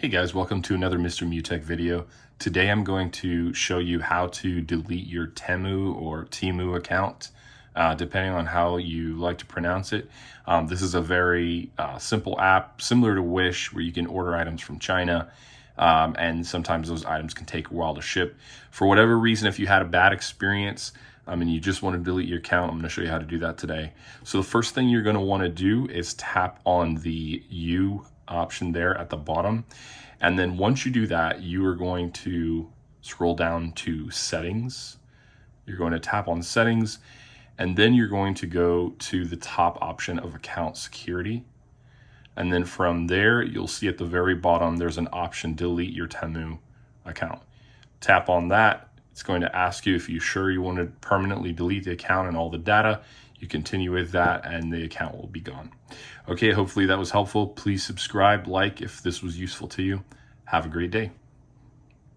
Hey guys, welcome to another Mr. Mutech video. Today I'm going to show you how to delete your Temu or Temu account, depending on how you like to pronounce it. This is a very simple app, similar to Wish, where you can order items from China, and sometimes those items can take a while to ship. For whatever reason, if you had a bad experience, and you just want to delete your account, I'm going to show you how to do that today. So the first thing you're going to want to do is tap on the U option there at the bottom. And then once you do that, you are going to scroll down to settings. You're going to tap on settings, and then you're going to go to the top option of account security. And then from there, you'll see at the very bottom, there's an option, delete your Temu account. Tap on that. It's going to ask you if you're sure you want to permanently delete the account and all the data. You continue with that and the account will be gone. Okay, hopefully that was helpful. Please subscribe, like if this was useful to you. Have a great day.